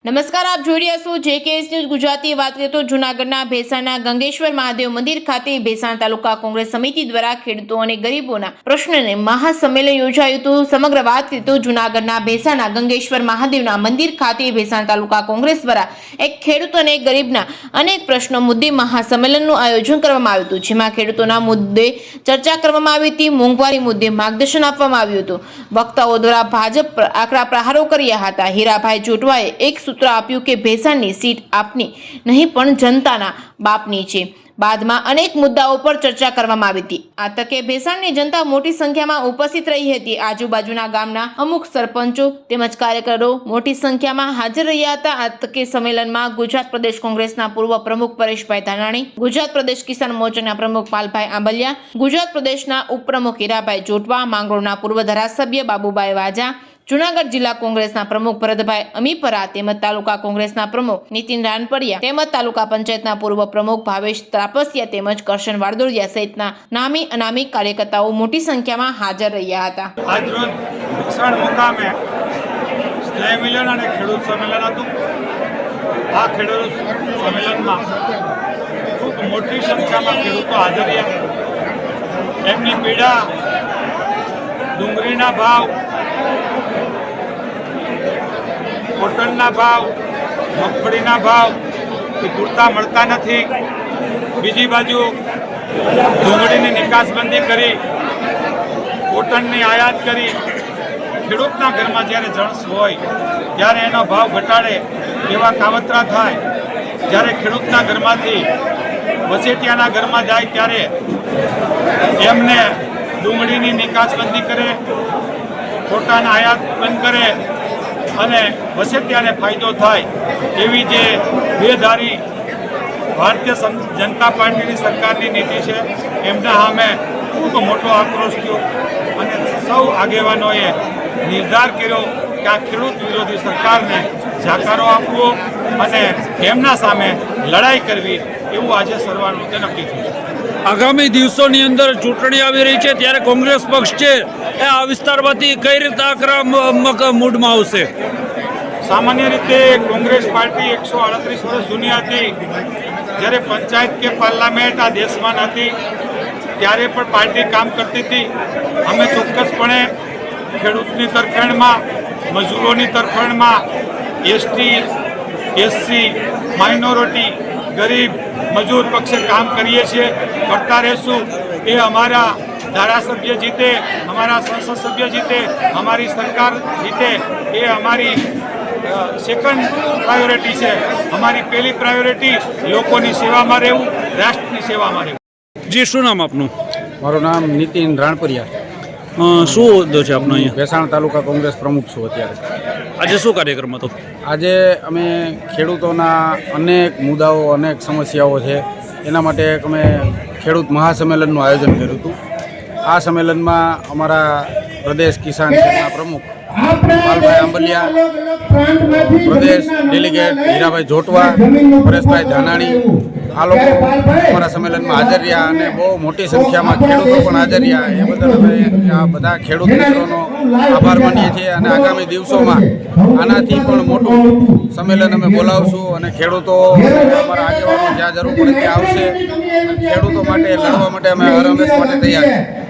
નમસ્કાર, આપ જોઈ રહ્યા છો JKS ન્યૂઝ ગુજરાતી। વાત કરીએ તો જૂનાગઢના ભેસાણના ગંગેશ્વર મહાદેવ મંદિર ખાતે ભેસાણ તાલુકા કોંગ્રેસ સમિતિ દ્વારા ખેડૂતો અને ગરીબોના પ્રશ્નને મહાસંમેલન યોજાયું હતું। સમગ્ર વાત કરીએ તો જૂનાગઢના ભેસાણના ગંગેશ્વર મહાદેવના મંદિર ખાતે ભેસાણ તાલુકા કોંગ્રેસ દ્વારા એક ખેડૂતો અને ગરીબના અનેક પ્રશ્નો મુદ્દે મહાસંમેલનનું આયોજન કરવામાં આવ્યું હતું, જેમાં ખેડૂતોના મુદ્દે ચર્ચા કરવામાં આવી હતી, મોંઘવારી મુદ્દે માર્ગદર્શન આપવામાં આવ્યું હતું। વક્તાઓ દ્વારા ભાજપ પર આકરા પ્રહારો કર્યા હતા। હીરાભાઈ જોટવાએ એક सूत्र आप्યું કે ભેસાણની સીટ આપની નહીં પણ જનતાના બાપની છે। બાદમાં અનેક મુદ્દાઓ પર ચર્ચા કરવામાં આવી હતી। આ તકે ભેસાણની જનતા મોટી સંખ્યામાં ઉપસ્થિત રહી હતી। આજુબાજુના ગામના અમુક સરપંચો તેમજ કાર્યકરો મોટી સંખ્યામાં હાજર રહ્યા હતા। આ તકે સંમેલનમાં ગુજરાત પ્રદેશ કોંગ્રેસના પૂર્વ પ્રમુખ પરેશભાઈ ધાનાણી, ગુજરાત પ્રદેશ કિસાન મોરચાના પ્રમુખ પાલભાઈ આંબલિયા, ગુજરાત પ્રદેશના ઉપપ્રમુખ હીરાભાઈ જોટવા, માંગરોળના પૂર્વ ધારાસભ્ય બાબુભાઈ વાજા, જૂનાગઢ જિલ્લા કોંગ્રેસના પ્રમુખ ભરતભાઈ અમીપરા તેમજ તાલુકા કોંગ્રેસના પ્રમુખ નીતિન રાનપરિયા તેમજ તાલુકા પંચાયતના પૂર્વ પ્રમુખ ભાવેશ ત્રાપસિયા તેમજ કરશન વાડદોડિયા સહિતના નામી અનામી કાર્યકર્તાઓ મોટી સંખ્યામાં હાજર રહ્યા હતા। આજરોજ ભેસાણ મુકામે સ્નેહ મિલન અને ખેડૂત સંમેલન હતું। આ ખેડૂત સંમેલનમાં ખૂબ મોટી સંખ્યામાં ખેડૂતો હાજર રહ્યા। એમની પીડા, ડુંગળીના ભાવ, કોટનના ભાવ, મગફળીના ભાવ એ પૂરતા મળતા નથી। બીજી બાજુ ડુંગળીની નિકાસબંધી કરી, કોટનની આયાત કરી, ખેડૂતના ઘરમાં જ્યારે જણસ હોય ત્યારે એનો ભાવ ઘટાડે એવા કાવતરા થાય। જ્યારે ખેડૂતના ઘરમાંથી વચેટિયાના ઘરમાં જાય ત્યારે એમને ડુંગળીની નિકાસબંધી કરે, કોટન આયાત બંધ કરે અને વચેટિયાને ફાયદો થાય એવી જે બેધારી ભારતીય જનતા પાર્ટીની સરકારની નીતિ છે એમના સામે ખૂબ મોટો આક્રોશ થયો અને સૌ આગેવાનોએ નિર્ધાર કર્યો કે આ ખેડૂત વિરોધી સરકારને જાકારો આપવો અને એમના સામે લડાઈ કરવી એવું આજે સર્વાનુમતે નક્કી થયું છે। આગામી દિવસોની અંદર ચૂંટણી આવી રહી છે ત્યારે કોંગ્રેસ પક્ષ છે એ આ વિસ્તારમાંથી કઈ રીતે આક્રમક મૂડમાં આવશે? સામાન્ય રીતે કોંગ્રેસ પાર્ટી 138 વર્ષ જૂની હતી। જ્યારે પંચાયત કે પાર્લામેન્ટ આ દેશમાં નથી ત્યારે પણ પાર્ટી કામ કરતી હતી। અમે ચોક્કસપણે ખેડૂતની તરફેણમાં, મજૂરોની તરફેણમાં, એસટી, એસસી, માઇનોરિટી, ગરીબ, મજૂર પક્ષે કામ કરીએ છીએ, કરતા રહેશું। એ અમારા ધારાસભ્ય જીતે, અમારા સંસદ સભ્ય જીતે, અમારી સરકાર જીતે એ અમારી સેકન્ડ પ્રાયોરિટી છે। અમારી પહેલી પ્રાયોરિટી લોકોની સેવામાં રહેવું, રાષ્ટ્રની સેવામાં રહેવું। જી, શું નામ આપનું? મારું નામ નીતિન રાણપરિયા। શું હોદ્દો છે આપનો અહીંયા? ભેસાણ તાલુકા કોંગ્રેસ પ્રમુખ છું અત્યારે। આજે શું કાર્યક્રમ હતો? આજે અમે ખેડૂતોના અનેક મુદ્દાઓ, અનેક સમસ્યાઓ છે એના માટે અમે ખેડૂત મહાસંમેલનનું આયોજન કર્યું હતું। આ સંમેલનમાં અમારા પ્રદેશ કિસાન સેના પ્રમુખ પાલભાઈ આંબલિયા, પ્રદેશ ડેલિગેટ હીરાભાઈ જોટવા, પરેશભાઈ ધાનાણી આ લોકો અમારા સંમેલનમાં હાજર રહ્યા અને બહુ મોટી સંખ્યામાં ખેડૂતો પણ હાજર રહ્યા। એ બદલ અમે આ બધા ખેડૂત મિત્રોનો આભાર માનીએ છીએ અને આગામી દિવસોમાં આનાથી પણ મોટું સંમેલન અમે બોલાવશું અને ખેડૂતો અમારા આગેવાનો જ્યાં જરૂર પડે ત્યાં આવશે। ખેડૂતો માટે લડવા માટે અમે હર હંમેશ માટે તૈયાર છીએ।